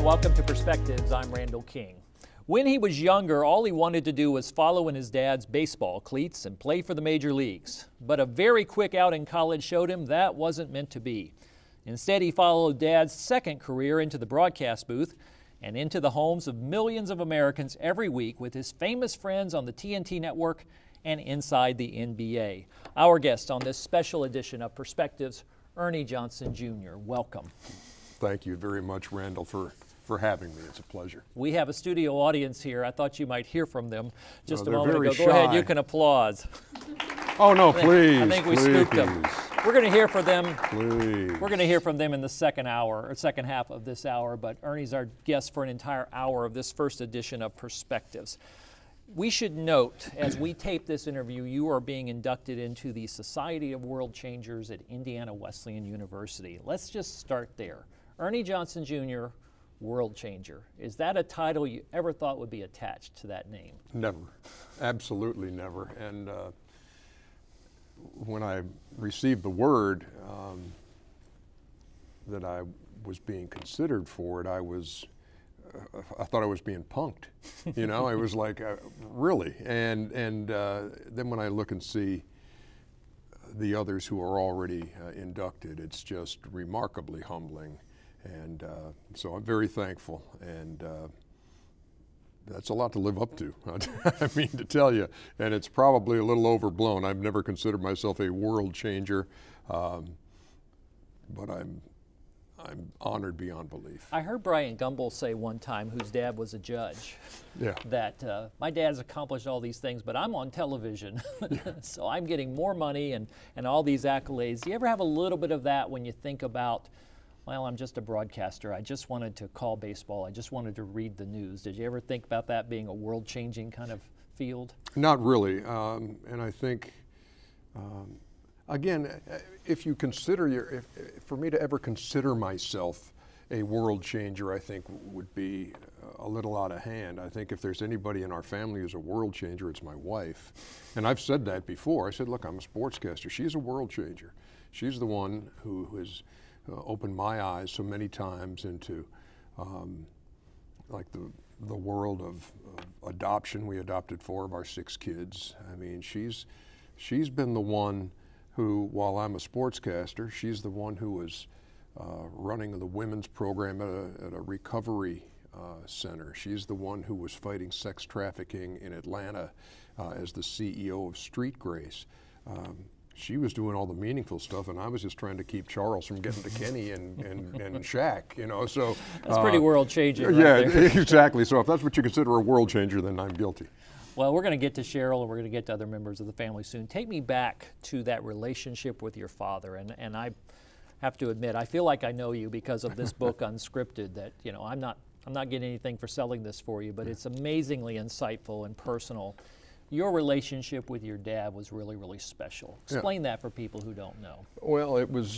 welcome to Perspectives. I'm Randall King. When he was younger, all he wanted to do was follow in his dad's baseball cleats and play for the major leagues. But a very quick out in college showed him that wasn't meant to be. Instead, he followed Dad's second career into the broadcast booth and into the homes of millions of Americans every week with his famous friends on the TNT network and inside the NBA. Our guest on this special edition of Perspectives, Ernie Johnson Jr. Welcome. Thank you very much, Randall, for having me. It's a pleasure. We have a studio audience here. I thought you might hear from them just a they're moment very ago. Go ahead, shy. you can applaud. Oh, no, please. I think we please. spooked them. We're going to hear from them. Please. We're going to hear from them in the second half of this hour, but Ernie's our guest for an entire hour of this first edition of Perspectives. We should note, as we tape this interview, you are being inducted into the Society of World Changers at Indiana Wesleyan University. Let's just start there. Ernie Johnson Jr., World Changer. Is that a title you ever thought would be attached to that name? Never. Absolutely never. And when I received the word that I was being considered for it, I thought I was being punked. You know, it was like, really? And then when I look and see the others who are already inducted, it's just remarkably humbling. And so I'm very thankful, and that's a lot to live up to, I mean to tell you. And it's probably a little overblown. I've never considered myself a world changer, but I'm honored beyond belief. I heard Brian Gumbel say one time, whose dad was a judge, that my dad's accomplished all these things, but I'm on television, so I'm getting more money and all these accolades. Do you ever have a little bit of that when you think about, well, I'm just a broadcaster. I just wanted to call baseball. I just wanted to read the news. Did you ever think about that being a world-changing kind of field? Not really. And I think, again, if you consider for me to ever consider myself a world changer, I think would be a little out of hand. I think if there's anybody in our family who's a world changer, it's my wife. And I've said that before. I said, look, I'm a sportscaster. She's a world changer. She's the one who has opened my eyes so many times into like the world of adoption. We adopted 4 of our 6 kids. I mean, she's been the one who, while I'm a sportscaster, she's the one who was running the women's program at a recovery center. She's the one who was fighting sex trafficking in Atlanta as the CEO of Street Grace. She was doing all the meaningful stuff, and I was just trying to keep Charles from getting to Kenny and Shaq, you know. So that's pretty world changing. Yeah, right there. Exactly. So if that's what you consider a world changer, then I'm guilty. Well, we're going to get to Cheryl, and we're going to get to other members of the family soon. Take me back to that relationship with your father, and I have to admit, I feel like I know you because of this book, Unscripted. That I'm not getting anything for selling this for you, but it's amazingly insightful and personal. Your relationship with your dad was really, really special. Explain that for people who don't know. Well, it was,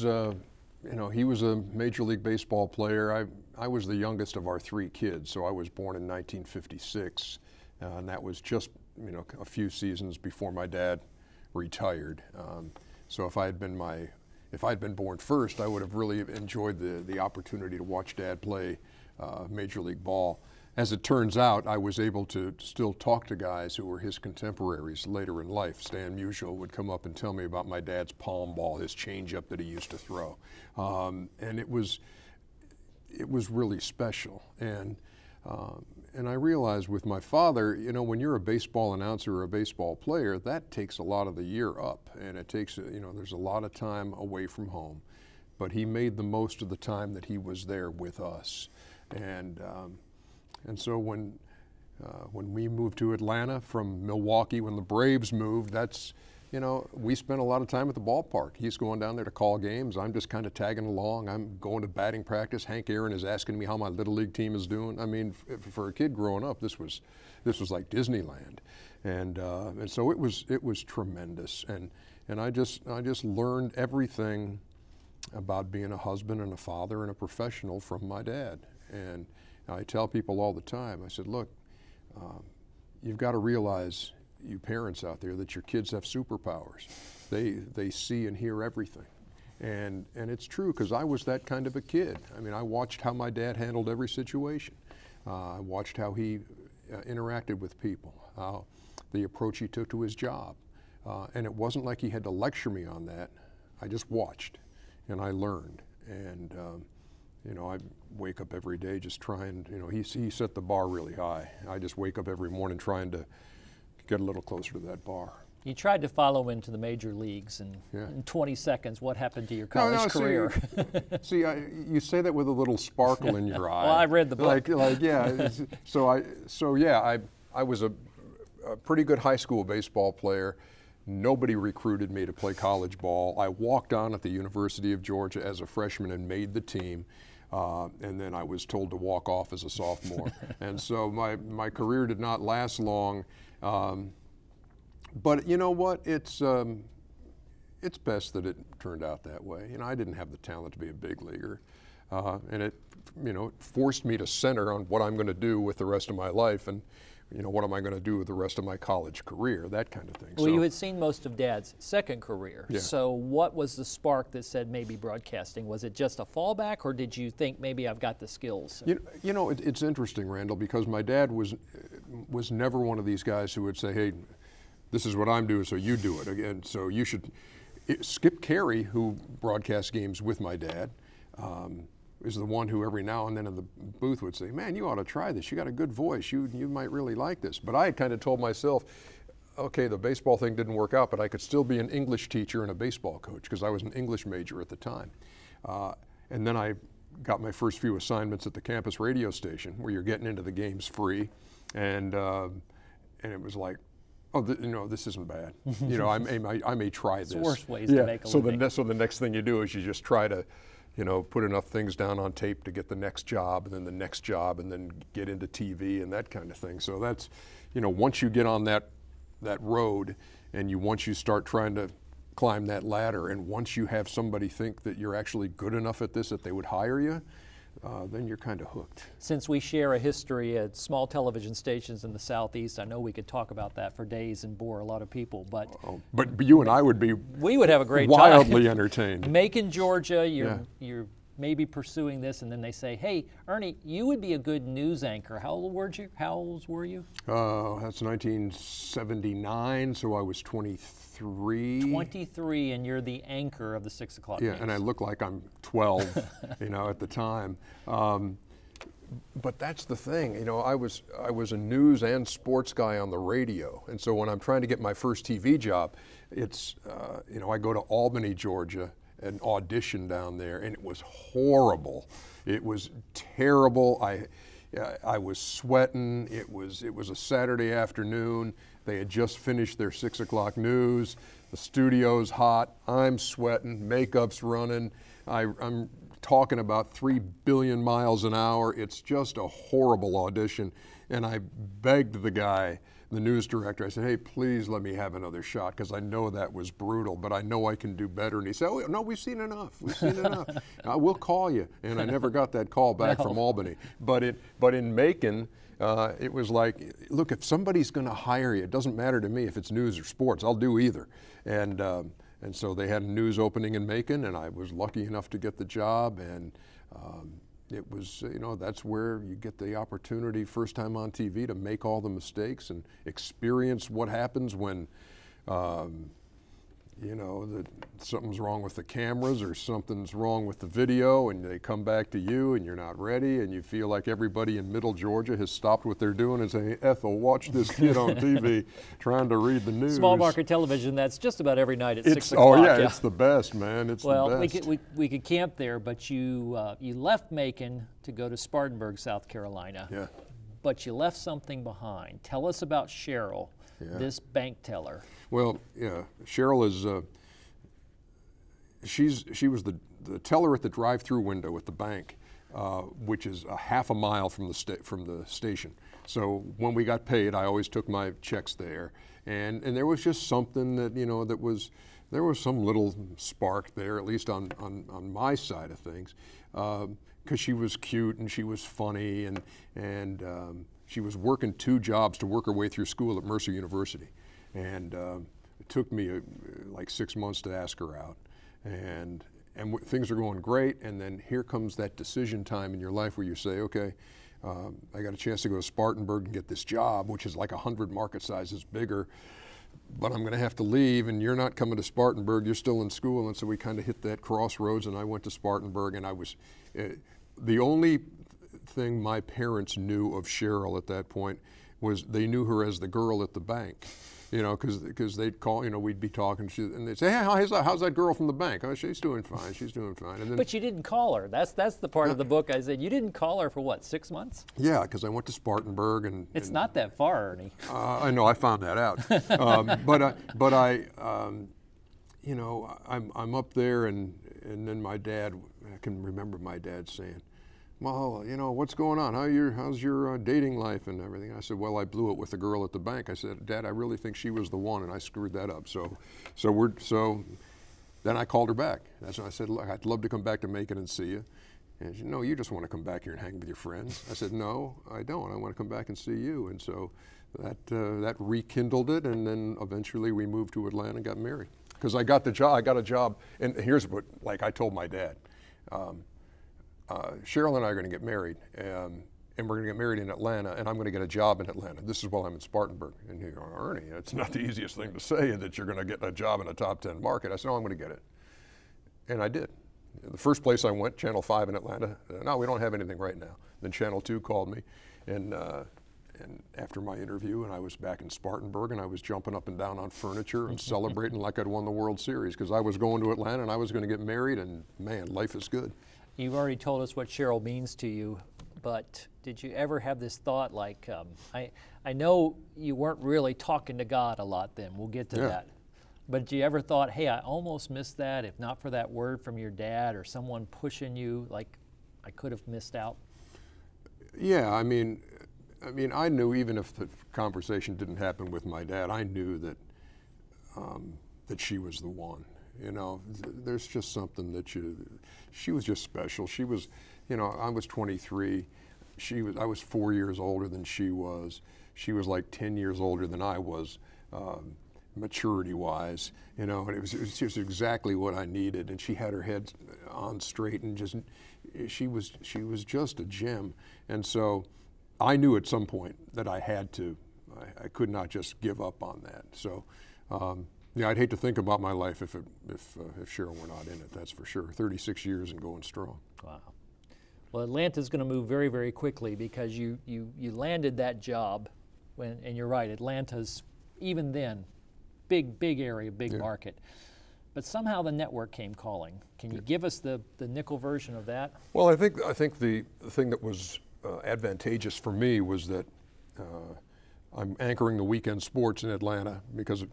he was a Major League Baseball player. I was the youngest of our 3 kids, so I was born in 1956, and that was just, a few seasons before my dad retired. So if I had been born first, I would have really enjoyed the opportunity to watch Dad play Major League ball. As it turns out, I was able to still talk to guys who were his contemporaries later in life. Stan Musial would come up and tell me about my dad's palm ball, his changeup that he used to throw. And it was really special. And I realized with my father, when you're a baseball announcer or a baseball player, that takes a lot of the year up. And it takes, there's a lot of time away from home. But he made the most of the time that he was there with us. And so when we moved to Atlanta from Milwaukee, when the Braves moved, that's, we spent a lot of time at the ballpark. He's going down there to call games. I'm just kind of tagging along. I'm going to batting practice. Hank Aaron is asking me how my Little League team is doing. I mean, for a kid growing up, this was like Disneyland. And so it was tremendous. And I just learned everything about being a husband and a father and a professional from my dad. And I tell people all the time, I said, look, you've got to realize, you parents out there, that your kids have superpowers. They see and hear everything. And it's true, because I was that kind of a kid. I mean, I watched how my dad handled every situation. I watched how he interacted with people, the approach he took to his job. And it wasn't like he had to lecture me on that. I just watched and I learned. And you know, I wake up every day just trying, you know, he set the bar really high. I just wake up every morning trying to get a little closer to that bar. You tried to follow into the major leagues, and in 20 seconds, what happened to your college No, career? See, you say that with a little sparkle in your eye. Well, I read the book. Yeah. I was a pretty good high school baseball player. Nobody recruited me to play college ball. I walked on at the University of Georgia as a freshman and made the team. And then I was told to walk off as a sophomore. And so my career did not last long. But you know what? It's best that it turned out that way. You know, I didn't have the talent to be a big leaguer. And it, you know, forced me to center on what I'm going to do with the rest of my life, and, you know, what am I going to do with the rest of my college career, that kind of thing. Well, you had seen most of Dad's second career. Yeah. So what was the spark that said maybe broadcasting? Was it just a fallback, or did you think maybe I've got the skills? You know, it's interesting, Randall, because my dad was never one of these guys who would say, hey, this is what I'm doing, so you do it. Again, so you should. Skip Carey, who broadcast games with my dad, is the one who every now and then in the booth would say, man, you ought to try this. You got a good voice. You might really like this. But I had kind of told myself, okay, the baseball thing didn't work out, but I could still be an English teacher and a baseball coach, because I was an English major at the time. And then I got my first few assignments at the campus radio station, where you're getting into the games free. And it was like, oh, you know, this isn't bad. You know, I may try this. It's worse ways to make a living. So the next thing you do is you just try to, you know, put enough things down on tape to get the next job, and then the next job, and then get into TV and that kind of thing. So that's, you know, once you get on that road, and once you start trying to climb that ladder, and once you have somebody think that you're actually good enough at this that they would hire you, then you're kind of hooked. Since we share a history at small television stations in the Southeast, I know we could talk about that for days and bore a lot of people, but you and I would be we would have a great wildly time. entertained. Macon, Georgia, you're maybe pursuing this, and then they say, hey, Ernie, you would be a good news anchor. How old were you? That's 1979, so I was 23. 23, and you're the anchor of the 6 o'clock Yeah, news. and I look like I'm 12, you know, at the time. But that's the thing, you know, I was a news and sports guy on the radio, and so when I'm trying to get my first TV job, it's, you know, I go to Albany, Georgia, and audition down there, and it was horrible. It was terrible. I was sweating. It was a Saturday afternoon. They had just finished their 6 o'clock news. The studio's hot. I'm sweating. Makeup's running. I'm talking about 3 billion miles an hour. It's just a horrible audition. And I begged the guy, the news director, I said, hey, please let me have another shot, because I know that was brutal, but I know I can do better. And he said, oh, no, we've seen enough. We've seen enough. We'll call you. And I never got that call back from Albany. But in Macon, it was like, look, if somebody's going to hire you, it doesn't matter to me if it's news or sports. I'll do either. And so they had a news opening in Macon, and I was lucky enough to get the job. And it was, you know, that's where you get the opportunity, first time on TV, to make all the mistakes and experience what happens when, you know, that something's wrong with the cameras or something's wrong with the video, and they come back to you and you're not ready, and you feel like everybody in Middle Georgia has stopped what they're doing and saying, Ethel, watch this kid on TV trying to read the news. Small market television, that's just about every night at 6 o'clock. Oh yeah, it's the best, man. It's the best. Well, we could camp there, but you left Macon to go to Spartanburg, South Carolina. Yeah. But you left something behind. Tell us about Cheryl, this bank teller. Well, yeah, Cheryl is, she was the teller at the drive-through window at the bank, which is a half a mile from the station. So when we got paid, I always took my checks there, and there was just something that, you know, there was some little spark there, at least on my side of things, because she was cute and she was funny, and she was working 2 jobs to work her way through school at Mercer University. And it took me like 6 months to ask her out. And things are going great, and then here comes that decision time in your life where you say, okay, I got a chance to go to Spartanburg and get this job, which is like 100 market sizes bigger, but I'm going to have to leave, and you're not coming to Spartanburg, you're still in school. And so we kind of hit that crossroads, and I went to Spartanburg, and I was, the only thing my parents knew of Cheryl at that point was they knew her as the girl at the bank. You know, because they'd call, you know, we'd be talking, and they'd say, hey, how's that girl from the bank? Oh, she's doing fine, she's doing fine. And then, but you didn't call her. That's the part of the book I said, you didn't call her for what, 6 months? Yeah, because I went to Spartanburg. It's not that far, Ernie. I know, I found that out. You know, I'm up there, and then my dad, I can remember my dad saying, well, you know, what's going on? How's your dating life and everything? I said, well, I blew it with the girl at the bank. I said, Dad, I really think she was the one, and I screwed that up. So then I called her back. That's when I said, look, I'd love to come back to Macon and see you. And she said, no, you just want to come back here and hang with your friends. I said, no, I don't. I want to come back and see you. And so that rekindled it, and then eventually we moved to Atlanta and got married. Because I got a job, and here's what, like I told my dad. Cheryl and I are going to get married, and we're going to get married in Atlanta, and I'm going to get a job in Atlanta. This is while I'm in Spartanburg. And he goes, Ernie, it's not the easiest thing to say that you're going to get a job in a top 10 market. I said, oh, I'm going to get it. And I did. The first place I went, Channel 5 in Atlanta, no, we don't have anything right now. Then Channel 2 called me, and after my interview, and I was back in Spartanburg, and I was jumping up and down on furniture and celebrating like I'd won the World Series, because I was going to Atlanta and I was going to get married, and man, life is good. You've already told us what Cheryl means to you, but did you ever have this thought like, I know you weren't really talking to God a lot then, we'll get to that, but did you ever thought, hey, I almost missed that, if not for that word from your dad or someone pushing you, like I could have missed out? Yeah, I mean, I knew even if the conversation didn't happen with my dad, I knew that that she was the one. You know, there's just something that she was just special. She was, you know, I was 23. I was 4 years older than she was. She was like 10 years older than I was, maturity-wise, you know, and it was just exactly what I needed. And she had her head on straight, and just, she was just a gem. And so I knew at some point that I had to, I could not just give up on that. So, yeah, I'd hate to think about my life if Cheryl were not in it, that's for sure. 36 years and going strong. Wow. Well, Atlanta's going to move very, very quickly, because you landed that job, and you're right, Atlanta's, even then, big area, big market. But somehow the network came calling. Can you give us the nickel version of that? Well, I think the thing that was advantageous for me was that I'm anchoring the weekend sports in Atlanta, because I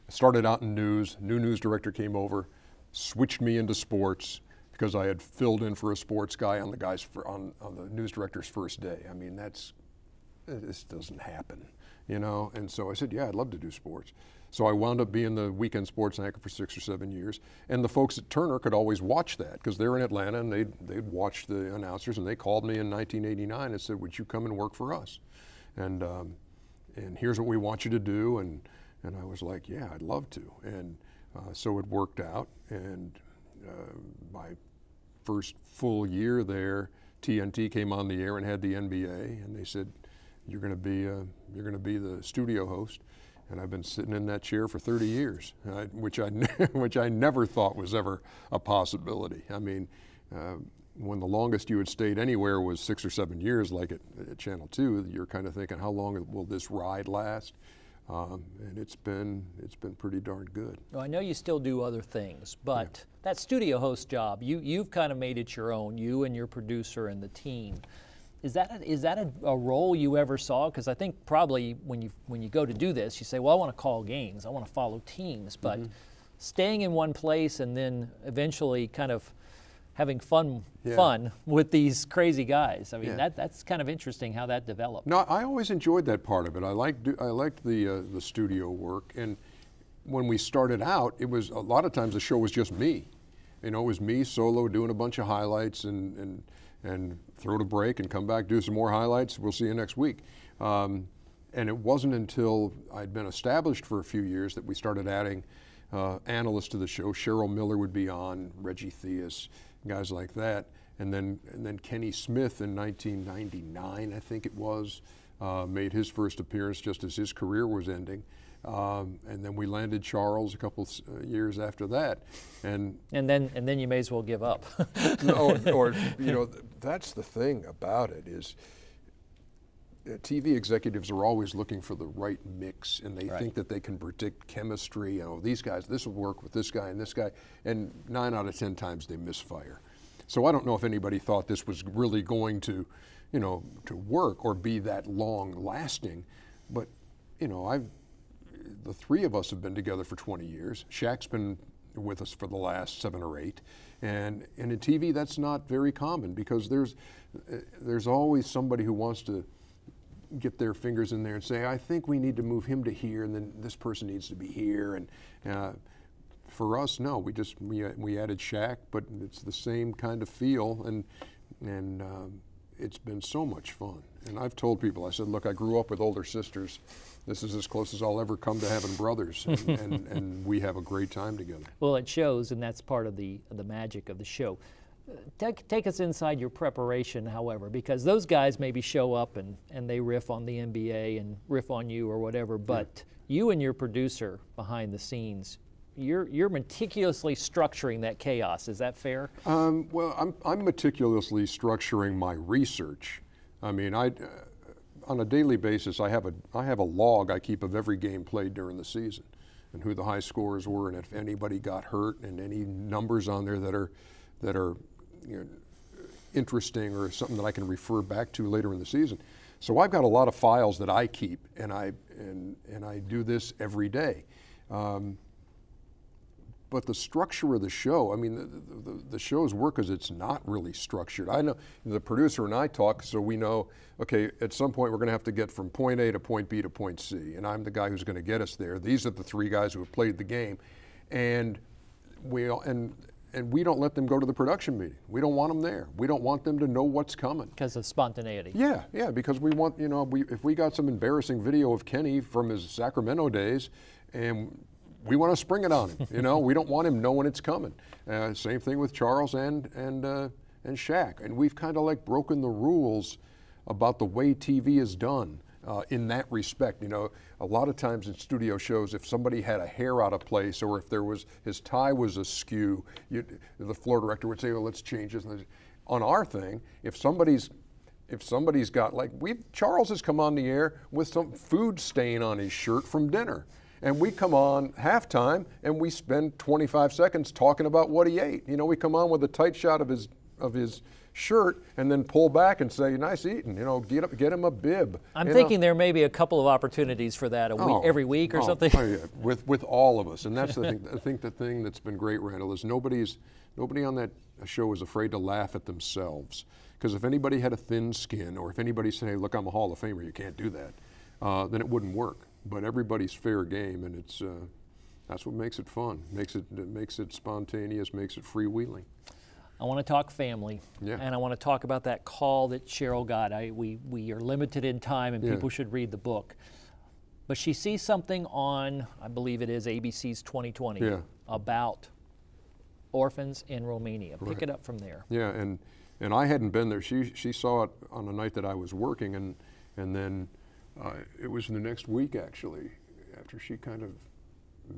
started out in news. New news director came over, switched me into sports, because I had filled in for a sports guy on the news director's first day. I mean, this doesn't happen, you know. And so I said, yeah, I'd love to do sports. So I wound up being the weekend sports anchor for 6 or 7 years. And the folks at Turner could always watch that, because they're in Atlanta, and they'd watch the announcers. And they called me in 1989 and said, would you come and work for us? And here's what we want you to do. And I was like, yeah, I'd love to. And so it worked out. And my first full year there, TNT came on the air and had the NBA, and they said, you're going to be the studio host. And I've been sitting in that chair for 30 years, which I never thought was ever a possibility. I mean, when the longest you had stayed anywhere was 6 or 7 years, like at Channel 2, you're kind of thinking, how long will this ride last? And it's been pretty darn good. Well, I know you still do other things, but that studio host job, you've kind of made it your own, you and your producer and the team. Is that a role you ever saw? Because I think probably when you go to do this, you say, well, I want to call games, I want to follow teams, but staying in one place and then eventually kind of having fun with these crazy guys. I mean, that's kind of interesting how that developed. No, I always enjoyed that part of it. I liked the studio work, and when we started out, it was a lot of times the show was just me. You know, it was me solo doing a bunch of highlights and throw to break and come back, do some more highlights. We'll see you next week. And it wasn't until I'd been established for a few years that we started adding analysts to the show. Cheryl Miller would be on, Reggie Theus, guys like that. And then Kenny Smith in 1999, I think it was, made his first appearance just as his career was ending. And then we landed Charles a couple years after that. And then you may as well give up. No, or you know, that's the thing about it is TV executives are always looking for the right mix, and they think that they can predict chemistry. You know, these guys, this will work with this guy and this guy, and 9 out of 10 times they misfire. So I don't know if anybody thought this was really going to, you know, to work or be that long lasting, but you know, the three of us have been together for 20 years. Shaq's been with us for the last 7 or 8, and in TV that's not very common because there's always somebody who wants to get their fingers in there and say, I think we need to move him to here, and then this person needs to be here. And for us, no, we added Shaq, but it's the same kind of feel, and it's been so much fun. And I've told people, I said, look, I grew up with older sisters. This is as close as I'll ever come to having brothers, and we have a great time together. Well, it shows, and that's part of the magic of the show. Take us inside your preparation, however, because those guys maybe show up and they riff on the NBA and riff on you or whatever, but you and your producer behind the scenes, you're meticulously structuring that chaos. Is that fair? Well, I'm meticulously structuring my research. I mean, on a daily basis, I have a log I keep of every game played during the season, and who the high scorers were, and if anybody got hurt, and any numbers on there that are you know, interesting or something that I can refer back to later in the season. So I've got a lot of files that I keep, and I do this every day. But the structure of the show, I mean, the show's work is it's not really structured. I know the producer and I talk, so we know, okay, at some point we're going to have to get from point A to point B to point C, and I'm the guy who's going to get us there. These are the 3 guys who have played the game, and we don't let them go to the production meeting. We don't want them there. We don't want them to know what's coming. Because of spontaneity. Yeah, because we want, you know, if we got some embarrassing video of Kenny from his Sacramento days, and we want to spring it on him. You know, we don't want him knowing it's coming. Same thing with Charles and Shaq. And we've kind of like broken the rules about the way TV is done in that respect. You know, a lot of times in studio shows, if somebody had a hair out of place or if his tie was askew, the floor director would say, well, let's change this. On our thing, if somebody's got, like, Charles has come on the air with some food stain on his shirt from dinner. And we come on halftime and we spend 25 seconds talking about what he ate. You know, we come on with a tight shot of his shirt and then pull back and say, nice eating, you know, get him a bib. I'm thinking there may be a couple of opportunities for that every week or something. Oh, yeah. with all of us. And that's the thing. I think the thing that's been great, Randall, is nobody on that show is afraid to laugh at themselves. Because if anybody had a thin skin, or if anybody said, hey, look, I'm a Hall of Famer, you can't do that, then it wouldn't work. But everybody's fair game, and it's that's what makes it fun. Makes it spontaneous, makes it freewheeling. I want to talk family, and I want to talk about that call that Cheryl got. We are limited in time, and people should read the book. But she sees something on, I believe it is ABC's 2020, about orphans in Romania. Pick it up from there. Yeah, and I hadn't been there. She saw it on the night that I was working, and then. It was in the next week, actually, after she kind of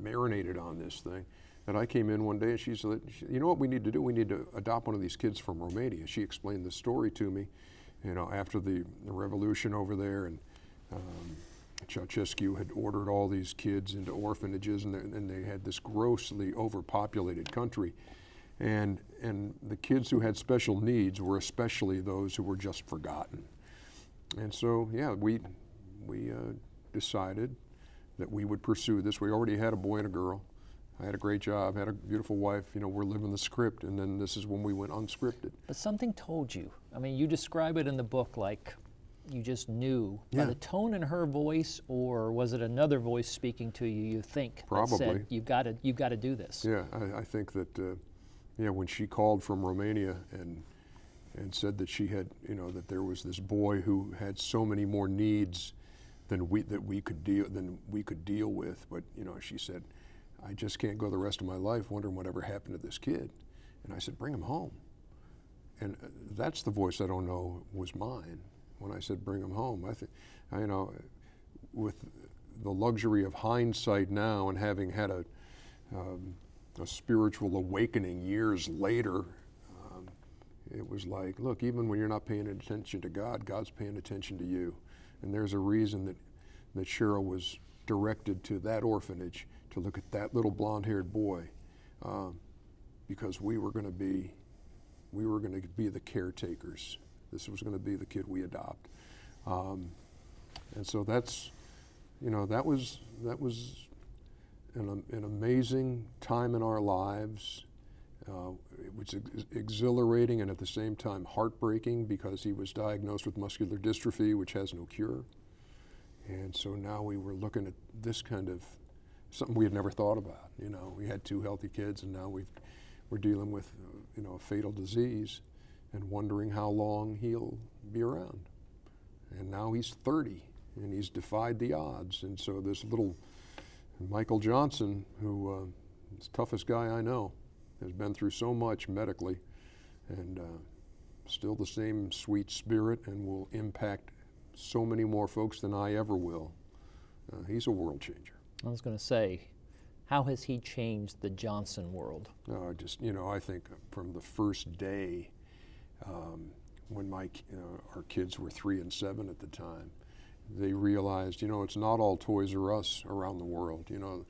marinated on this thing, that I came in one day and she said, you know what we need to do? We need to adopt one of these kids from Romania. She explained the story to me, you know, after the revolution over there, and Ceausescu had ordered all these kids into orphanages, and they had this grossly overpopulated country. And the kids who had special needs were especially those who were just forgotten. And so, yeah, we decided that we would pursue this. We already had a boy and a girl. I had a great job, had a beautiful wife. You know, we're living the script, and then this is when we went unscripted. But something told you. I mean, you describe it in the book like you just knew by the tone in her voice, or was it another voice speaking to you? You think probably that said, you've got to do this. Yeah, I think that when she called from Romania and said that she had, you know, that there was this boy who had so many more needs than we could deal with. But you know, she said, I just can't go the rest of my life wondering whatever happened to this kid. And I said, bring him home. And that's the voice I don't know was mine when I said, bring him home. I think, you know, with the luxury of hindsight now and having had a spiritual awakening years later, it was like, look, even when you're not paying attention to God, God's paying attention to you. And there's a reason that Cheryl was directed to that orphanage to look at that little blonde-haired boy, because we were going to be the caretakers. This was going to be the kid we adopt. And so that's, you know, that was an amazing time in our lives. It was exhilarating and at the same time heartbreaking because he was diagnosed with muscular dystrophy, which has no cure. And so now we were looking at this kind of something we had never thought about. You know, we had 2 healthy kids, and now we're dealing with, you know, a fatal disease and wondering how long he'll be around. And now he's 30, and he's defied the odds. And so this little Michael Johnson, who is the toughest guy I know, has been through so much medically, and still the same sweet spirit, and will impact so many more folks than I ever will. He's a world changer. I was going to say, how has he changed the Johnson world? Just, you know, I think from the first day when our kids were 3 and 7 at the time, they realized, you know, it's not all Toys R Us around the world. You know,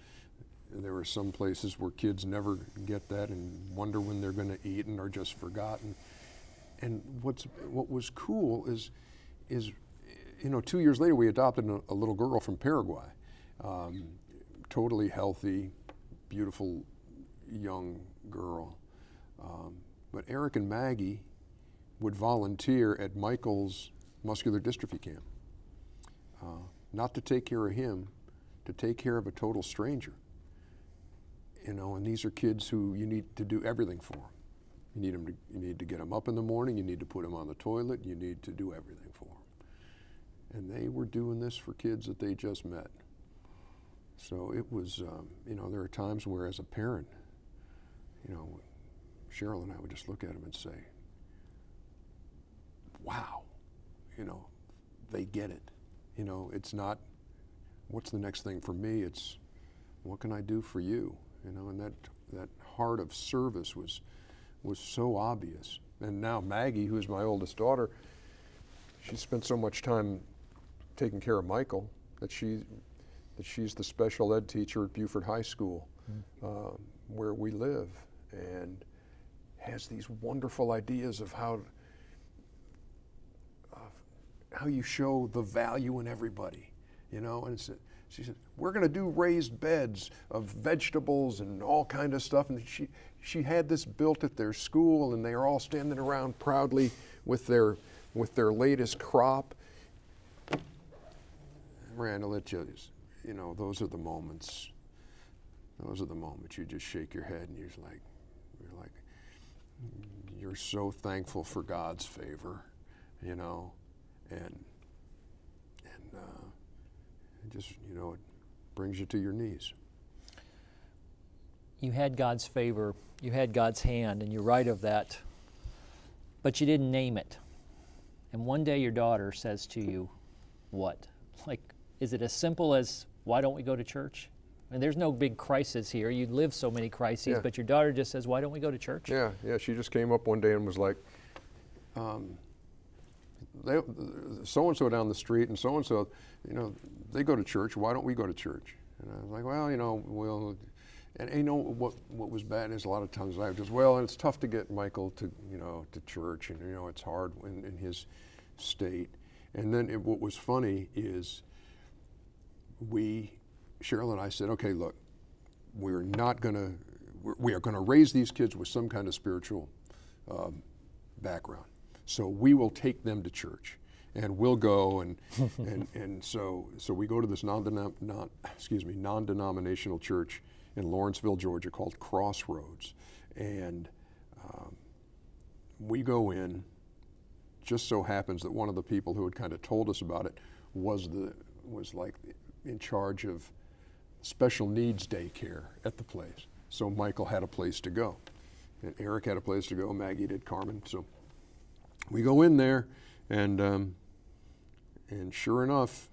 there are some places where kids never get that and wonder when they're going to eat and are just forgotten. And what was cool is, you know, 2 years later we adopted a little girl from Paraguay, totally healthy, beautiful young girl. But Eric and Maggie would volunteer at Michael's muscular dystrophy camp, not to take care of him, to take care of a total stranger. You know, and these are kids who you need to do everything for them. You need to get them up in the morning, you need to put them on the toilet, you need to do everything for them. And they were doing this for kids that they just met. So it was, you know, there are times where as a parent, you know, Cheryl and I would just look at them and say, wow, you know, they get it. You know, it's not, what's the next thing for me? It's, what can I do for you? You know, and that heart of service was so obvious. And now Maggie, who is my oldest daughter, she spent so much time taking care of Michael that she's the special ed teacher at Beaufort High School, where we live, and has these wonderful ideas of how you show the value in everybody, you know. And she said, we're going to do raised beds of vegetables and all kind of stuff. And she had this built at their school, and they are all standing around proudly with their latest crop. Randall, it just, you know, those are the moments. Those are the moments you just shake your head and you're like, you're so thankful for God's favor, you know, and it just, you know, it brings you to your knees. You had God's favor, you had God's hand, and you're right of that, but you didn't name it. And one day your daughter says to you, what? Like, is it as simple as, why don't we go to church? I mean, there's no big crisis here. You live so many crises, but your daughter just says, why don't we go to church? Yeah, she just came up one day and was like, so-and-so down the street and so-and-so, you know, they go to church, why don't we go to church? And I was like, well, you know, and you know what was bad is a lot of times I would just, well, and it's tough to get Michael to, you know, to church, and, you know, it's hard in his state. And then what was funny is Cheryl and I said, okay, look, we are going to raise these kids with some kind of spiritual background. So we will take them to church, and we'll go, and so we go to this non-denominational church in Lawrenceville, Georgia, called Crossroads, and we go in. Just so happens that one of the people who had kind of told us about it was like in charge of special needs daycare at the place. So Michael had a place to go. And Eric had a place to go, Maggie did, Carmen. So we go in there, and sure enough,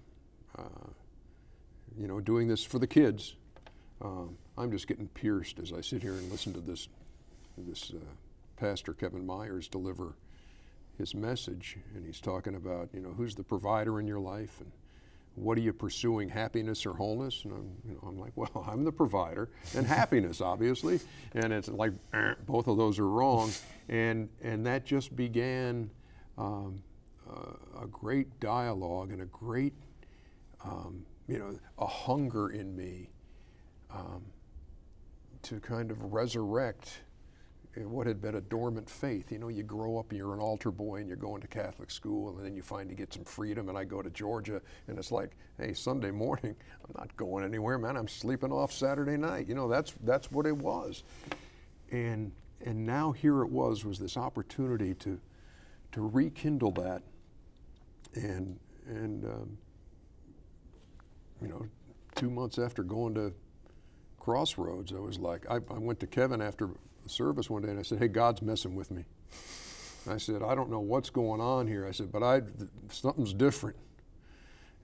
you know, doing this for the kids, I'm just getting pierced as I sit here and listen to this Pastor Kevin Myers deliver his message, and he's talking about, you know, who's the provider in your life, and what are you pursuing, happiness or wholeness? And I'm like, well, I'm the provider, and happiness, obviously, and it's like both of those are wrong, and that just began a great dialogue and a great, you know, a hunger in me to kind of resurrect what had been a dormant faith. You know, you grow up and you're an altar boy and you're going to Catholic school, and then you finally get some freedom, and I go to Georgia, and it's like, hey, Sunday morning, I'm not going anywhere, man. I'm sleeping off Saturday night. You know, that's what it was. And now here it was this opportunity to rekindle that, and you know, 2 months after going to Crossroads, I was like, I went to Kevin after the service one day, and I said, hey, God's messing with me. And I said, I don't know what's going on here. I said, but something's different.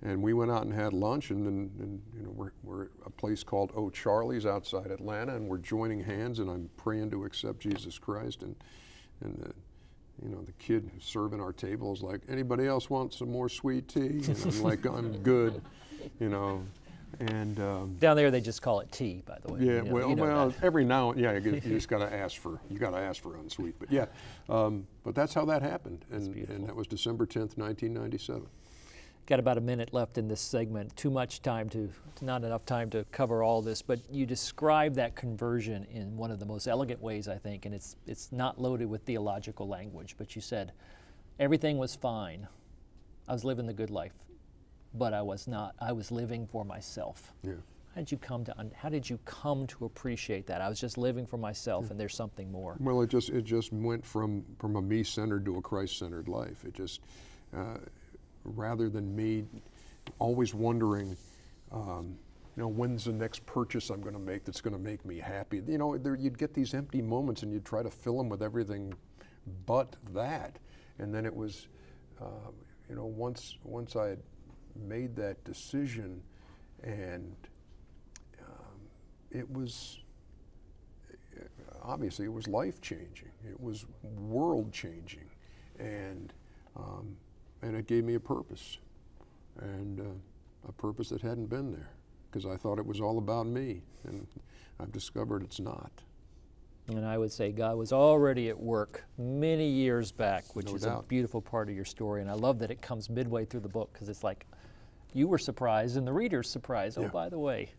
And we went out and had lunch, and then you know, we're at a place called O'Charlie's outside Atlanta, and we're joining hands, and I'm praying to accept Jesus Christ. And you know, the kid serving our table is like, anybody else want some more sweet tea? And I'm like, I'm good, you know. And down there they just call it tea, by the way. Yeah, you know, well, you know every now and you just got to ask for unsweet. But yeah, but that's how that happened, and that was December 10th, 1997. Got about a minute left in this segment. Not enough time to cover all this, but you describe that conversion in one of the most elegant ways, I think, and it's not loaded with theological language, but you said, everything was fine. I was living the good life, but I was not. I was living for myself. Yeah. How did you come to appreciate that? I was just living for myself, and there's something more. Well, it just went from a me-centered to a Christ-centered life. It just rather than me always wondering, you know, when's the next purchase I'm going to make that's going to make me happy? You know, you'd get these empty moments, and you'd try to fill them with everything but that. And then it was, you know, once I had made that decision, and it was obviously it was life-changing. It was world-changing, and it gave me a purpose, and a purpose that hadn't been there, because I thought it was all about me, and I've discovered it's not. And I would say God was already at work many years back, which is a beautiful part of your story. And I love that it comes midway through the book, because it's like you were surprised and the reader's surprised. Oh, by the way.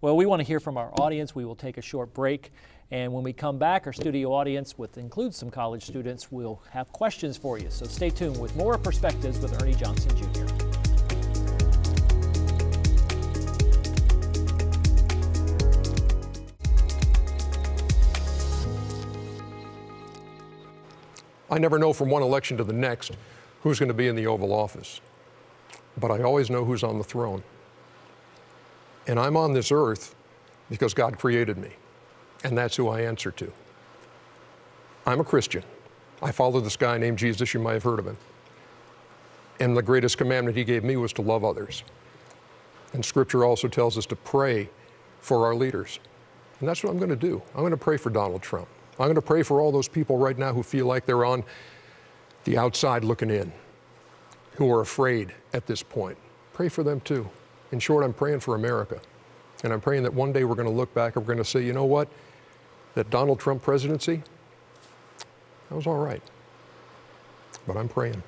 Well, we want to hear from our audience. We will take a short break. And when we come back, our studio audience, which includes some college students, will have questions for you. So stay tuned with more Perspectives with Ernie Johnson Jr. I never know from one election to the next who's going to be in the Oval Office, but I always know who's on the throne. And I'm on this earth because God created me, and that's who I answer to. I'm a Christian. I follow this guy named Jesus. You might have heard of him. And the greatest commandment he gave me was to love others. And Scripture also tells us to pray for our leaders. And that's what I'm going to do. I'm going to pray for Donald Trump. I'm going to pray for all those people right now who feel like they're on the outside looking in, who are afraid at this point. Pray for them too. In short, I'm praying for America. And I'm praying that one day we're going to look back and we're going to say, you know what? That Donald Trump presidency, that was all right. But I'm praying.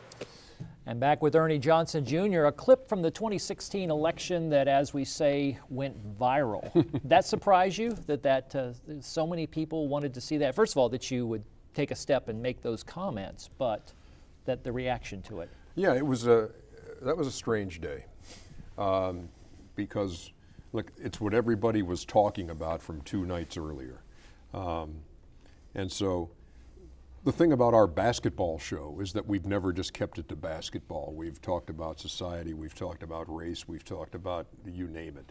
And back with Ernie Johnson Jr., a clip from the 2016 election that, as we say, went viral. That surprised you, that so many people wanted to see that? First of all, that you would take a step and make those comments, but that the reaction to it. Yeah, that was a strange day, because, look, it's what everybody was talking about from 2 nights earlier. And so the thing about our basketball show is that we've never just kept it to basketball. We've talked about society, we've talked about race, we've talked about you name it.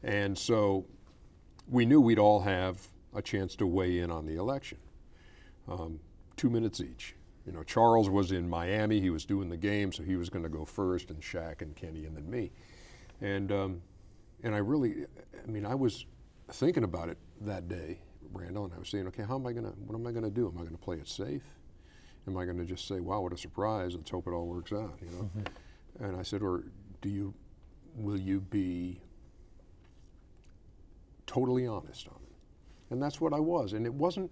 And so we knew we'd all have a chance to weigh in on the election. 2 minutes each. You know, Charles was in Miami, he was doing the game, so he was going to go first, and Shaq and Kenny and then me. And I was thinking about it that day, Randall, and I was saying, okay, what am I going to do? Am I going to play it safe? Am I going to just say, wow, what a surprise, let's hope it all works out, you know? Mm-hmm. And I said, or will you be totally honest on it? And that's what I was. And it wasn't,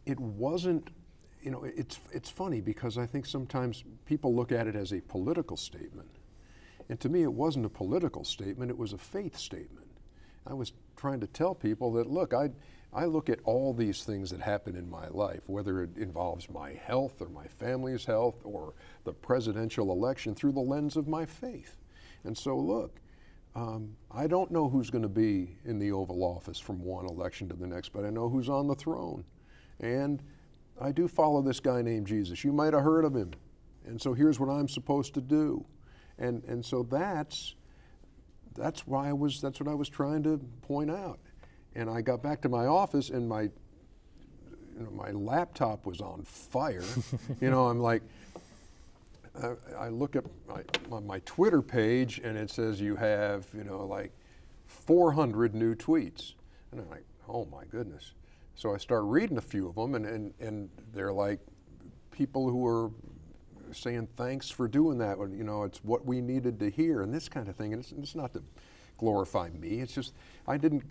you know, it's funny because I think sometimes people look at it as a political statement. And to me, it wasn't a political statement, it was a faith statement. I was trying to tell people that, look, I look at all these things that happen in my life, whether it involves my health or my family's health or the presidential election, through the lens of my faith. And so, look, I don't know who's going to be in the Oval Office from one election to the next, but I know who's on the throne. And I do follow this guy named Jesus. You might have heard of him. And so here's what I'm supposed to do. And so that's what I was trying to point out. And I got back to my office, and my laptop was on fire. You know, I'm like, I look at my Twitter page, and it says you have, you know, like 400 new tweets. And I'm like, oh my goodness. So I start reading a few of them, and they're like people who are saying thanks for doing that. You know, it's what we needed to hear, and this kind of thing. And it's not to glorify me. It's just I didn't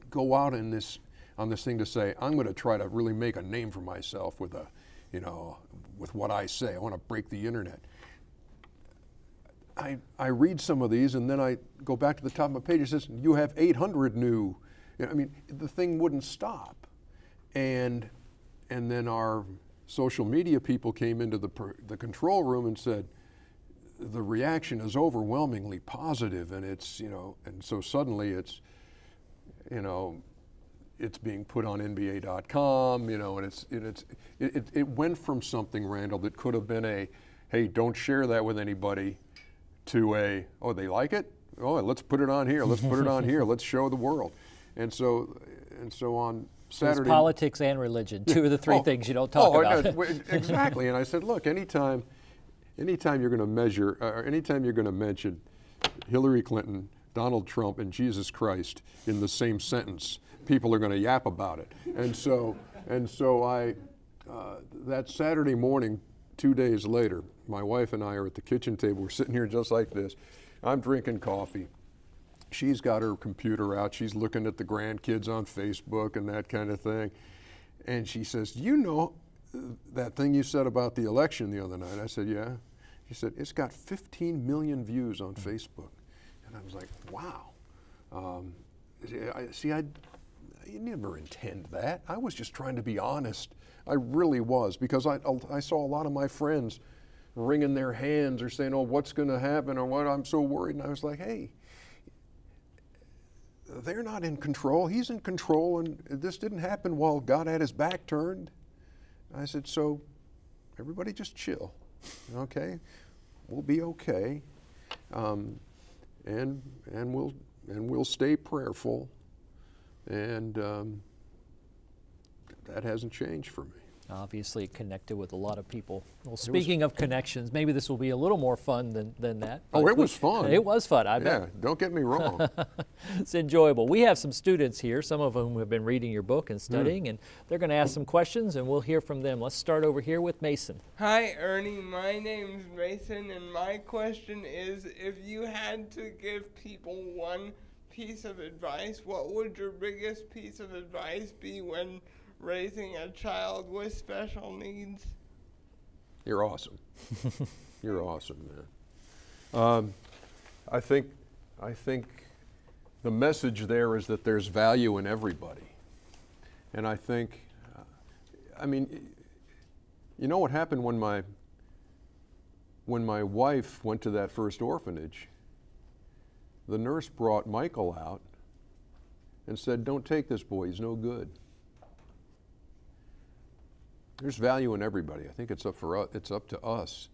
go out on this thing to say I'm going to try to really make a name for myself with what I say. I want to break the internet. I read some of these, and then I go back to the top of my page. It says you have 800 new. I mean, the thing wouldn't stop, and then our social media people came into the control room and said the reaction is overwhelmingly positive, and it's, you know, and so suddenly it's, you know, it's being put on NBA.com, you know, and it went from something, Randall, that could have been a, hey, don't share that with anybody, to a, oh, they like it? Oh, let's put it on here. Let's put it on here. Let's show the world. And so on Saturday. It's politics and religion, two of the three things you don't talk about. Exactly. And I said, look, anytime you're going to measure, or anytime you're going to mention Hillary Clinton, Donald Trump, and Jesus Christ in the same sentence, people are going to yap about it. And so I, that Saturday morning, 2 days later, my wife and I are at the kitchen table. We're sitting here just like this. I'm drinking coffee. She's got her computer out. She's looking at the grandkids on Facebook and that kind of thing. And she says, you know that thing you said about the election the other night? I said, yeah. She said, it's got 15 million views on Facebook. And I was like, wow. I never intend that. I was just trying to be honest. I really was, because I saw a lot of my friends wringing their hands or saying, oh, what's going to happen, or what, I'm so worried. And I was like, hey, they're not in control. He's in control, and this didn't happen while God had his back turned. I said, so everybody just chill, okay? We'll be okay, and we'll stay prayerful, and that hasn't changed for me. Obviously connected with a lot of people. Well, speaking of connections, maybe this will be a little more fun than that. Oh, it was fun. It was fun, I bet. Yeah, don't get me wrong. It's enjoyable. We have some students here, some of whom have been reading your book and studying, and they're going to ask some questions, and we'll hear from them. Let's start over here with Mason. Hi, Ernie. My name's Mason, and my question is, if you had to give people one piece of advice, what would your biggest piece of advice be when raising a child with special needs? You're awesome. You're awesome, man. I think the message there is that there's value in everybody. And I think, I mean, you know what happened when my wife went to that first orphanage? The nurse brought Michael out and said, don't take this boy, he's no good. There's value in everybody. I think it's up to us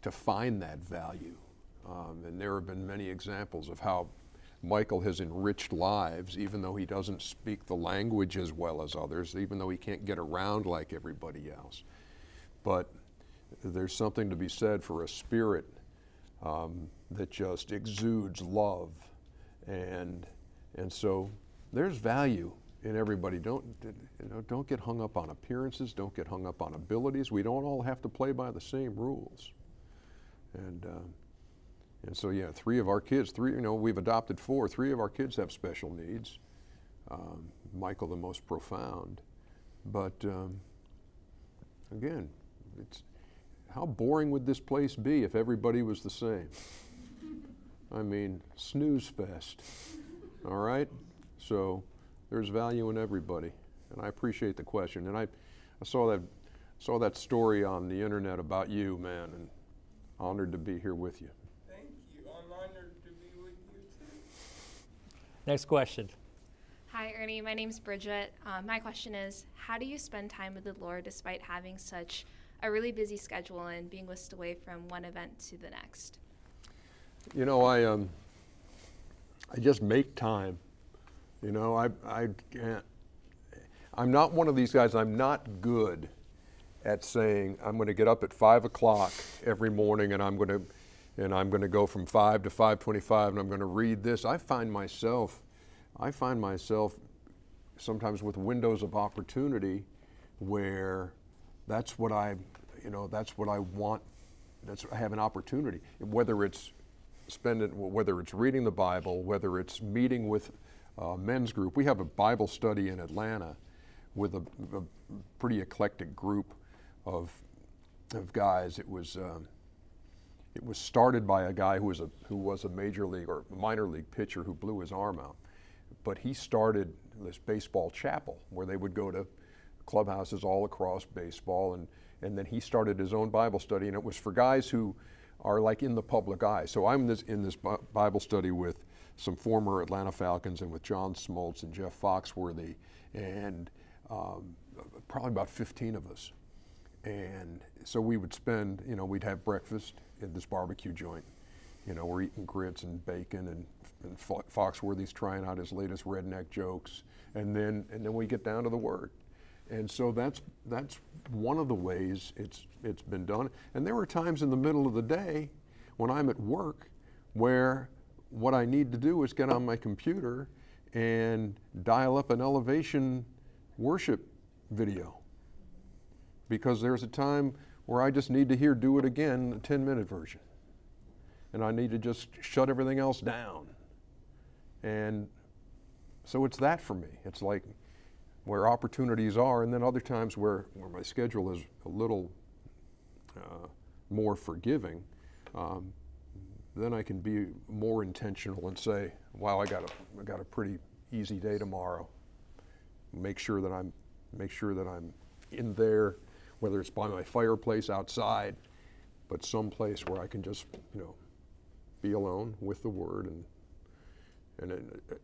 to find that value. And there have been many examples of how Michael has enriched lives, even though he doesn't speak the language as well as others, even though he can't get around like everybody else. But there's something to be said for a spirit that just exudes love, and so there's value in everybody. Don't get hung up on appearances. Don't get hung up on abilities. We don't all have to play by the same rules. And so yeah, 3 of our kids. We've adopted 4. 3 of our kids have special needs. Michael, the most profound. But again, how boring would this place be if everybody was the same? I mean, snooze fest. All right? So there's value in everybody, and I appreciate the question. And I saw that story on the internet about you, man, and honored to be here with you. Thank you. I'm honored to be with you too. Next question. Hi, Ernie. My name's Bridget. My question is, how do you spend time with the Lord despite having such a really busy schedule and being whisked away from one event to the next? You know, I just make time. You know, I can't. I'm not one of these guys. I'm not good at saying I'm going to get up at 5 o'clock every morning and I'm going to go from 5 to 5:25 and I'm going to read this. I find myself sometimes with windows of opportunity where that's what I want. I have an opportunity, whether it's reading the Bible, whether it's meeting with a men's group. We have a Bible study in Atlanta with a pretty eclectic group of guys. It was started by a guy who was a major league or minor league pitcher who blew his arm out. But he started this baseball chapel where they would go to clubhouses all across baseball, and then he started his own Bible study, and it was for guys who are like in the public eye. So I'm in this Bible study with some former Atlanta Falcons and with John Smoltz and Jeff Foxworthy, and probably about 15 of us. And so we would spend, we'd have breakfast at this barbecue joint. We're eating grits and bacon, and Foxworthy's trying out his latest redneck jokes, and then we get down to the Word. And so that's one of the ways it's been done. And there were times in the middle of the day when I'm at work where what I need to do is get on my computer and dial up an Elevation worship video, because there's a time where I just need to hear "Do It Again," the 10-minute version, and I need to just shut everything else down. And so it's that for me. It's like where opportunities are, and then other times where my schedule is a little more forgiving, then I can be more intentional and say, wow, I got a pretty easy day tomorrow. Make sure that I'm in there, whether it's by my fireplace outside, but someplace where I can just be alone with the Word. And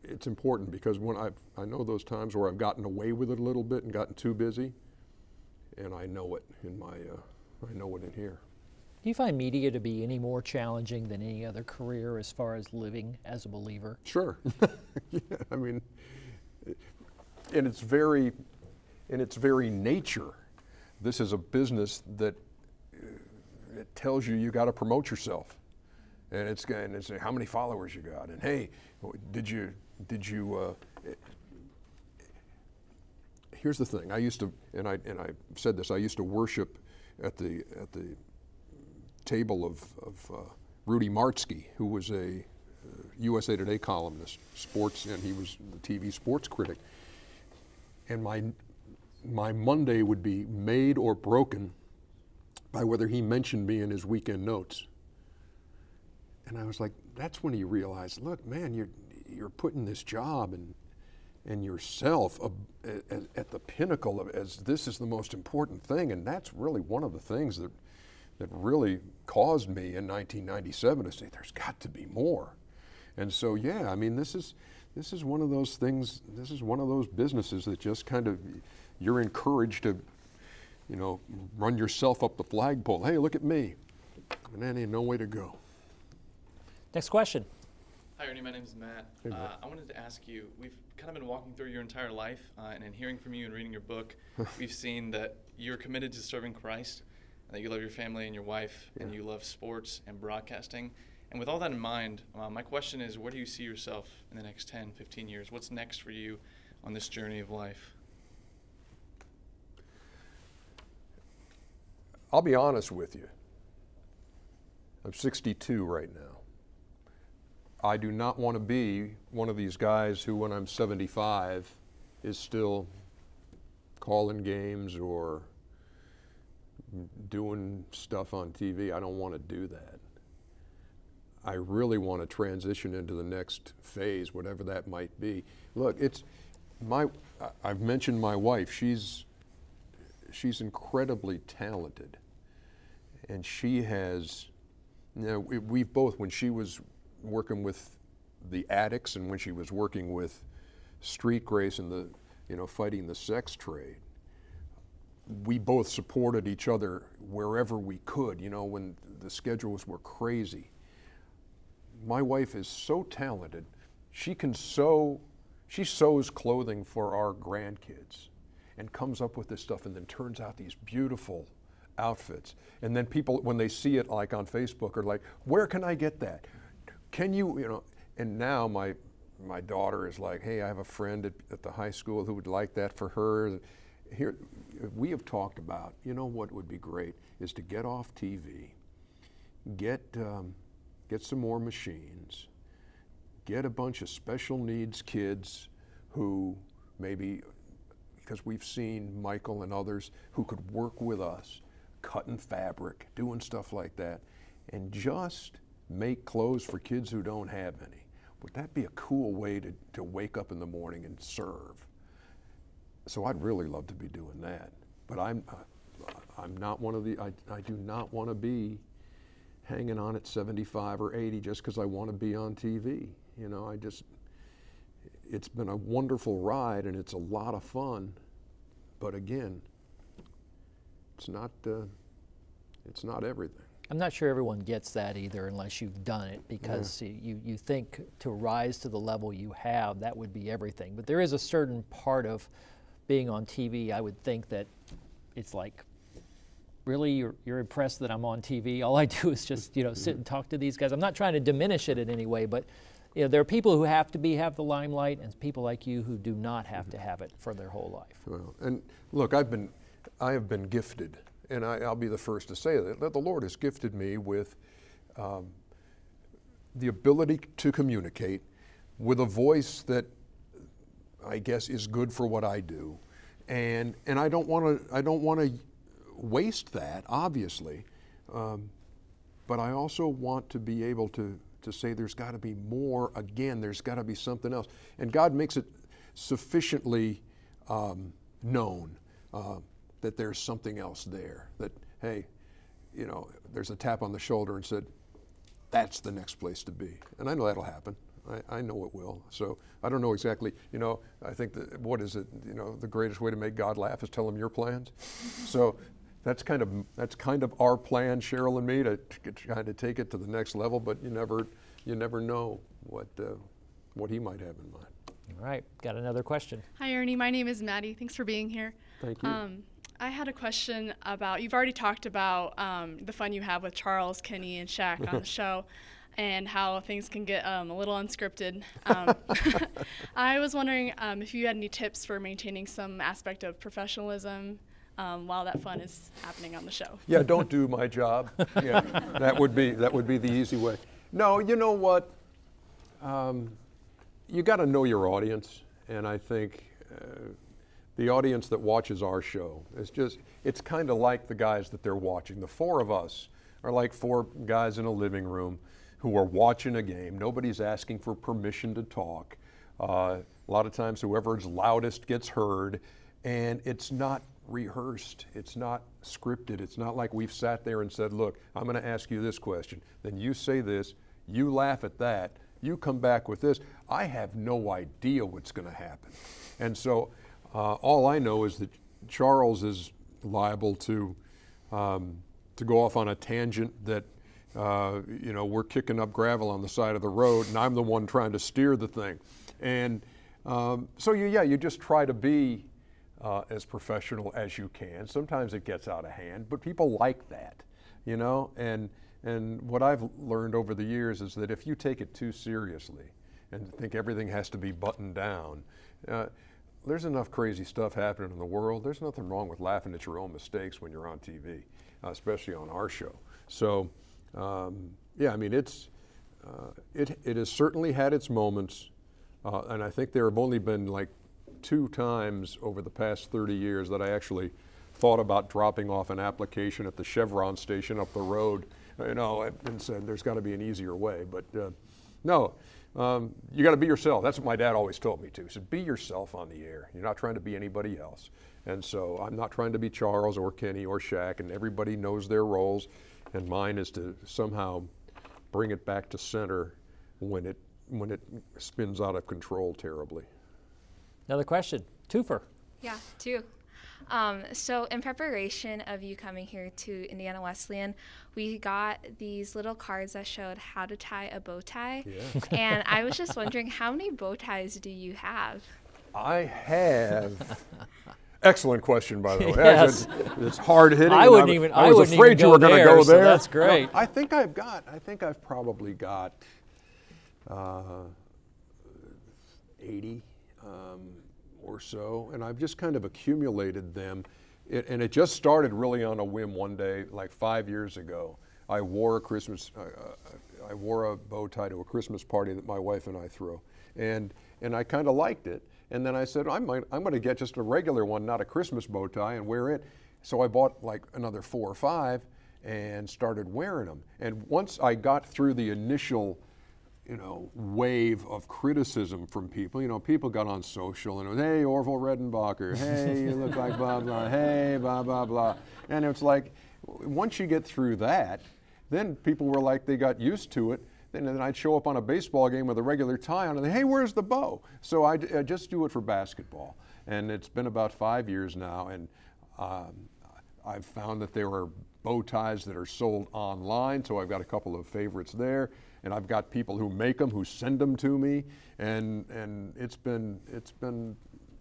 it's important, because when I know those times where I've gotten away with it a little bit and gotten too busy, and I know it in here. Do you find media to be any more challenging than any other career as far as living as a believer? Sure. Yeah, I mean, in its very nature, this is a business that it tells you got to promote yourself. And it's how many followers you got, and hey, did you? Here's the thing. I used to, and I said this. I used to worship at the table of Rudy Martzke, who was a USA Today columnist, sports, and he was the TV sports critic. And my Monday would be made or broken by whether he mentioned me in his weekend notes. And I was like, that's when you realize, look, man, you're putting this job and yourself at the pinnacle of, as this is the most important thing. And that's really one of the things that really caused me in 1997 to say, there's got to be more. And so, yeah, I mean, this is one of those things. This is one of those businesses that just kind of, you're encouraged to, run yourself up the flagpole. Hey, look at me. And that ain't no way to go. Next question. Hi, Ernie. My name is Matt. Hey, Matt. I wanted to ask you, we've kind of been walking through your entire life, and in hearing from you and reading your book, we've seen that you're committed to serving Christ, and that you love your family and your wife, and you love sports and broadcasting. And with all that in mind, my question is, where do you see yourself in the next 10, 15 years? What's next for you on this journey of life? I'll be honest with you. I'm 62 right now. I do not want to be one of these guys who, when I'm 75, is still calling games or doing stuff on TV. I don't want to do that. I really want to transition into the next phase, whatever that might be. Look, I've mentioned my wife. She's incredibly talented. And she has, we've both, when she was working with the addicts and when she was working with street grace and fighting the sex trade, we both supported each other wherever we could, when the schedules were crazy. My wife is so talented. She sews clothing for our grandkids and comes up with this stuff and then turns out these beautiful outfits. And then people, when they see it like on Facebook, are like, where can I get that? Can you, and now my daughter is like, hey, I have a friend at the high school who would like that for her. Here, we have talked about, what would be great is to get off TV, get some more machines, get a bunch of special needs kids who maybe, because we've seen Michael and others who could work with us, cutting fabric, doing stuff like that, and just make clothes for kids who don't have any. Would that be a cool way to wake up in the morning and serve? So I'd really love to be doing that. But I'm not one of the, I do not want to be hanging on at 75 or 80 just because I want to be on TV. It's been a wonderful ride and it's a lot of fun. But again, it's not everything. I'm not sure everyone gets that either unless you've done it, because you think to rise to the level you have, that would be everything. But there is a certain part of being on TV, I would think that it's like, really, you're impressed that I'm on TV? All I do is just sit and talk to these guys. I'm not trying to diminish it in any way, but there are people who have to have the limelight, and people like you who do not have to have it for their whole life. Well, and look, I have been gifted. And I'll be the first to say that the Lord has gifted me with the ability to communicate with a voice that I guess is good for what I do, and I don't want to waste that, obviously, but I also want to be able to say there's got to be more. Again, there's got to be something else, and God makes it sufficiently known. That there's something else there, that, hey, there's a tap on the shoulder and said, that's the next place to be. And I know that'll happen. I know it will. So I don't know exactly, I think that, what is it, the greatest way to make God laugh is tell him your plans. So that's kind of our plan, Cheryl and me, to try to take it to the next level, but you never know what he might have in mind. All right, got another question. Hi, Ernie. My name is Maddie. Thanks for being here. Thank you. I had a question about, you've already talked about the fun you have with Charles, Kenny, and Shaq on the show, and how things can get a little unscripted. I was wondering if you had any tips for maintaining some aspect of professionalism while that fun is happening on the show. Yeah, don't do my job. Yeah, that would be the easy way. No, you know what? You got to know your audience, and I think the audience that watches our show it's kind of like the guys that they're watching. The four of us are like four guys in a living room who are watching a game. Nobody's asking for permission to talk. A lot of times whoever's loudest gets heard, and it's not rehearsed. It's not scripted. It's not like we've sat there and said, look, I'm going to ask you this question. Then you say this, you laugh at that, you come back with this. I have no idea what's going to happen. And so all I know is that Charles is liable to go off on a tangent that You know, we're kicking up gravel on the side of the road, and I'm the one trying to steer the thing. And so you just try to be as professional as you can. Sometimes it gets out of hand, but people like that, you know. And what I've learned over the years is that if you take it too seriously and think everything has to be buttoned down, there's enough crazy stuff happening in the world. There's nothing wrong with laughing at your own mistakes when you're on TV, especially on our show. So, yeah, I mean, it has certainly had its moments, and I think there have only been like 2 times over the past 30 years that I actually thought about dropping off an application at the Chevron station up the road, you know, and said there's got to be an easier way. But no, you got to be yourself. That's what my dad always told me too. He said, be yourself on the air. You're not trying to be anybody else. And so I'm not trying to be Charles or Kenny or Shaq, and everybody knows their roles, and mine is to somehow bring it back to center when it spins out of control terribly. Another question, twofer. Yeah, 2. So in preparation of you coming here to Indiana Wesleyan, we got these little cards that showed how to tie a bow tie. Yeah. And I was just wondering, how many bow ties do you have? I have. Excellent question, by the way. Yes. It's hard hitting. I was afraid you were going to go there. So that's great. No, I think I've probably got 80 or so, and I've just kind of accumulated them. And it just started really on a whim one day, like 5 years ago. I wore a bow tie to a Christmas party that my wife and I threw, and I kind of liked it. And then I said, I'm going to get just a regular one, not a Christmas bow tie, and wear it. So I bought like another 4 or 5 and started wearing them. And once I got through the initial, you know, wave of criticism from people, you know, people got on social and it was, hey, Orville Redenbacher, hey, you look like blah, blah, hey, blah, blah, blah. And it's like, once you get through that, then people were like, they got used to it. Then I'd show up on a baseball game with a regular tie on and hey, where's the bow? So I just do it for basketball. And it's been about 5 years now, and I've found that there are bow ties that are sold online, so I've got a couple of favorites there. And I've got people who make them, who send them to me, and it's been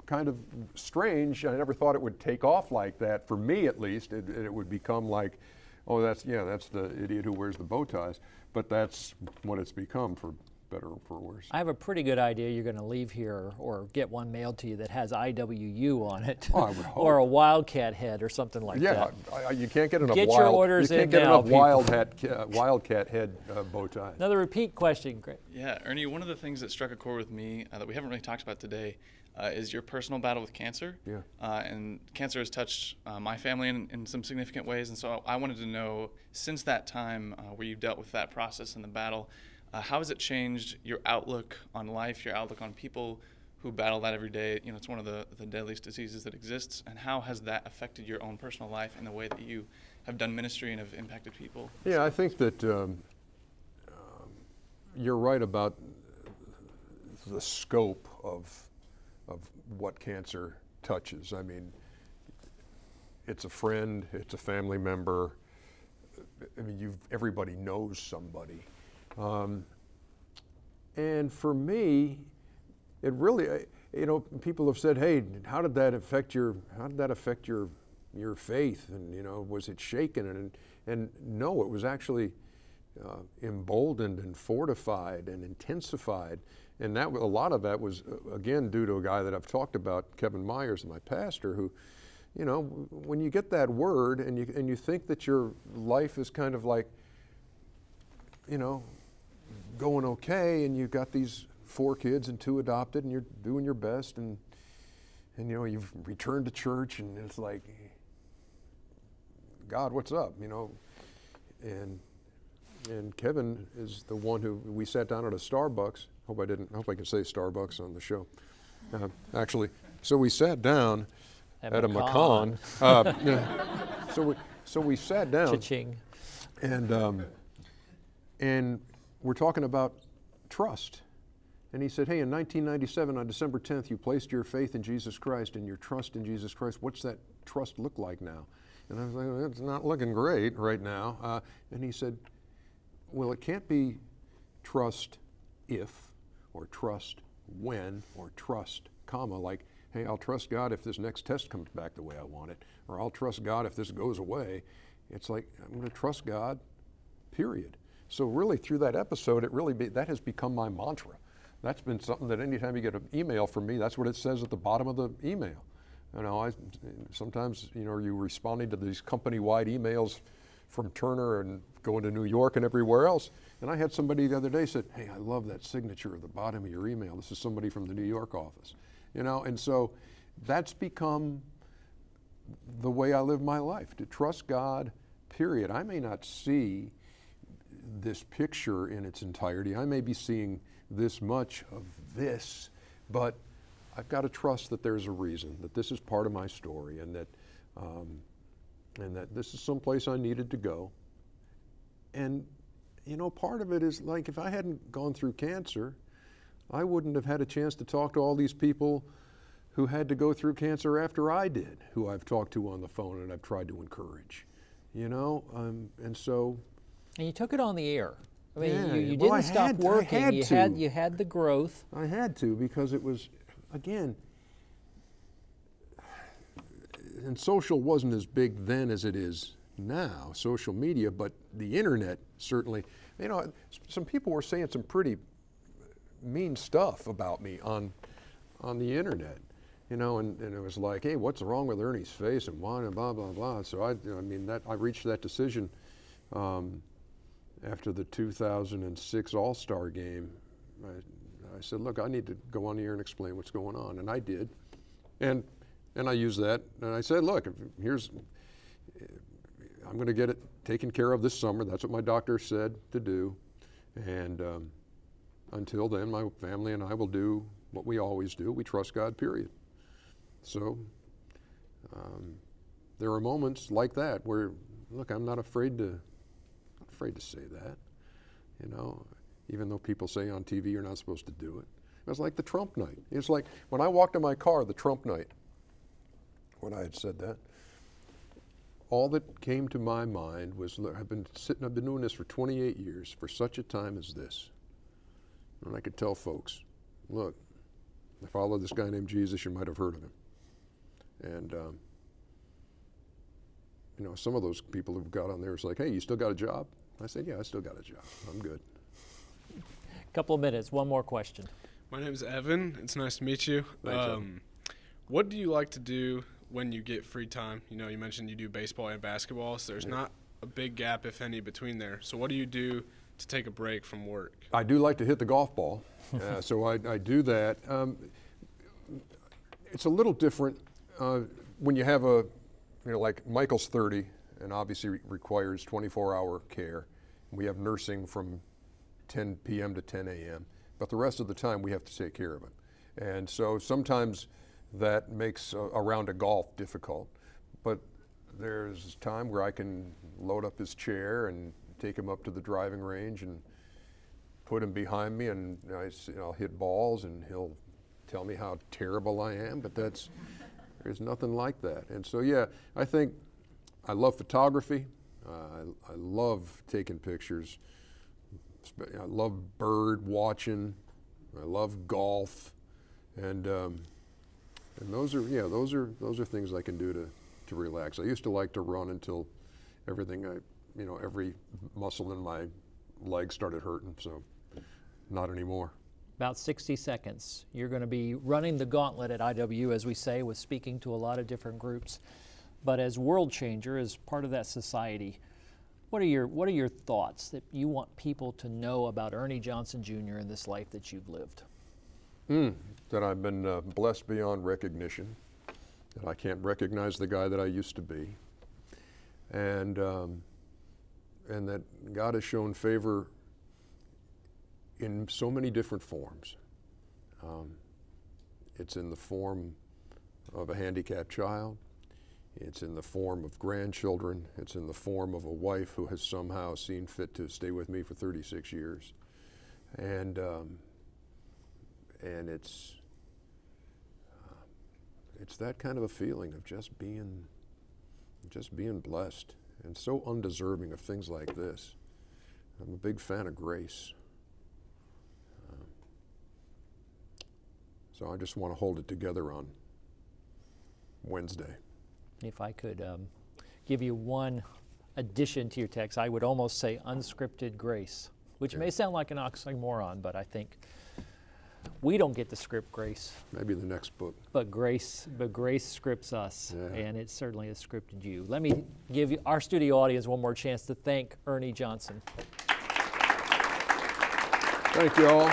kind of strange. I never thought it would take off like that, for me at least. It would become like, oh, that's the idiot who wears the bow ties. But that's what it's become, for better or for worse. I have a pretty good idea you're going to leave here or get one mailed to you that has IWU on it. Oh, I would hope. Or a Wildcat head or something like that. Yeah, you can't get enough your orders in now, Wildcat head bow ties. Another repeat question, Greg. Yeah, Ernie, one of the things that struck a chord with me that we haven't really talked about today is your personal battle with cancer. Yeah. And cancer has touched my family in some significant ways, and so I wanted to know, since that time where you dealt with that process and the battle, how has it changed your outlook on life, your outlook on people who battle that every day? You know, it's one of the deadliest diseases that exists, and how has that affected your own personal life and the way that you have done ministry and have impacted people? Yeah, I think that you're right about the scope of what cancer touches. I mean, it's a friend, it's a family member. I mean, everybody knows somebody. And for me, it really, you know, people have said, hey, how did that affect your faith? And, you know, was it shaken? And no, it was actually emboldened and fortified and intensified. And a lot of that was, again, due to a guy that I've talked about, Kevin Myers, my pastor, who, you know, when you get that word and you think that your life is kind of like, you know, going okay, and you've got these 4 kids and 2 adopted, and you're doing your best, and you know, you've returned to church, and it's like, God, what's up, you know? And Kevin is the one who, we sat down at a Starbucks. Hope I can say Starbucks on the show. Actually, so we sat down at a Macon. So we sat down. Cha-ching. And we're talking about trust. And he said, hey, in 1997, on December 10th, you placed your faith in Jesus Christ and your trust in Jesus Christ. What's that trust look like now? And I was like, well, it's not looking great right now. And he said, Well, it can't be trust if, or trust when, or trust, comma, like, hey, I'll trust God if this next test comes back the way I want it, or I'll trust God if this goes away. It's like, I'm going to trust God, period. So really, through that episode, that has become my mantra. That's been something that anytime you get an email from me, that's what it says at the bottom of the email. You know, sometimes, you know, you're responding to these company-wide emails from Turner and going to New York and everywhere else. And I had somebody the other day said, hey, I love that signature at the bottom of your email. This is somebody from the New York office. You know, and so that's become the way I live my life, to trust God, period. I may not see this picture in its entirety. I may be seeing this much of this, but I've got to trust that there's a reason, that this is part of my story, and that this is someplace I needed to go. And, you know, part of it is like, if I hadn't gone through cancer, I wouldn't have had a chance to talk to all these people who had to go through cancer after I did, who I've talked to on the phone and I've tried to encourage, you know, and so. And you took it on the air. I mean, yeah, you well, didn't stop working. You had the growth. I had to, because it was, again, and social wasn't as big then as it is now, social media, but the internet certainly, you know, some people were saying some pretty mean stuff about me on the internet, you know, and it was like, hey, what's wrong with Ernie's face and why, and blah, blah, blah. So I reached that decision after the 2006 All-Star game. I said, look, I need to go on the air and explain what's going on, and I did. And I used that, and I said, look, I'm going to get it taken care of this summer. That's what my doctor said to do. And until then, my family and I will do what we always do. We trust God, period. So there are moments like that where, look, I'm not afraid to say that, you know, even though people say on TV you're not supposed to do it. It was like the Trump night. It's like when I walked in my car the Trump night, when I had said that, all that came to my mind was, look, I've been doing this for 28 years for such a time as this. And I could tell folks, look, I follow this guy named Jesus, you might have heard of him. And, you know, some of those people who got on there was like, hey, you still got a job? I said, yeah, I still got a job. I'm good. Couple of minutes, one more question. My name's Evan. It's nice to meet you. Thanks, Evan. What do you like to do when you get free time? You know, you mentioned you do baseball and basketball, so there's not a big gap, if any, between there. So what do you do to take a break from work? I do like to hit the golf ball, so I do that. It's a little different when you have you know, like Michael's 30 and obviously requires 24-hour care. We have nursing from 10 p.m. to 10 a.m., but the rest of the time we have to take care of him. And so sometimes that makes a round of golf difficult, but there's time where I can load up his chair and take him up to the driving range and put him behind me, and I'll hit balls and he'll tell me how terrible I am, but there's nothing like that. And so, yeah, I think I love photography. I love taking pictures. I love bird watching. I love golf, and those are things I can do to relax. I used to like to run until every muscle in my leg started hurting. So, not anymore. About 60 seconds. You're going to be running the gauntlet at IW, as we say, with speaking to a lot of different groups. But as world changer, as part of that society, what are your thoughts that you want people to know about Ernie Johnson Jr. and this life that you've lived? That I've been blessed beyond recognition. That I can't recognize the guy that I used to be, and that God has shown favor in so many different forms. It's in the form of a handicapped child. It's in the form of grandchildren. It's in the form of a wife who has somehow seen fit to stay with me for 36 years. And it's that kind of a feeling of just being blessed and so undeserving of things like this. I'm a big fan of grace. So I just want to hold it together on Wednesday. If I could give you one addition to your text, I would almost say unscripted grace, which may sound like an oxymoron, but I think we don't get to script grace. Maybe the next book. But grace scripts us, Yeah. and it certainly has scripted you. Let me give our studio audience one more chance to thank Ernie Johnson. Thank you all.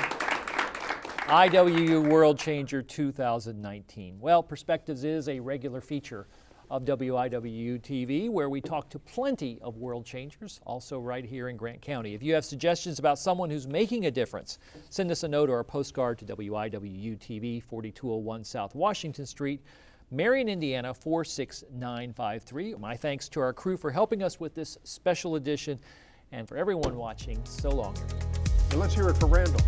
IWU World Changer 2019. Well, Perspectives is a regular feature of WIWU TV, where we talk to plenty of world changers, also right here in Grant County. If you have suggestions about someone who's making a difference, send us a note or a postcard to WIWU TV, 4201 South Washington Street, Marion, Indiana 46953. My thanks to our crew for helping us with this special edition, and for everyone watching, so long. And let's hear it for Randall.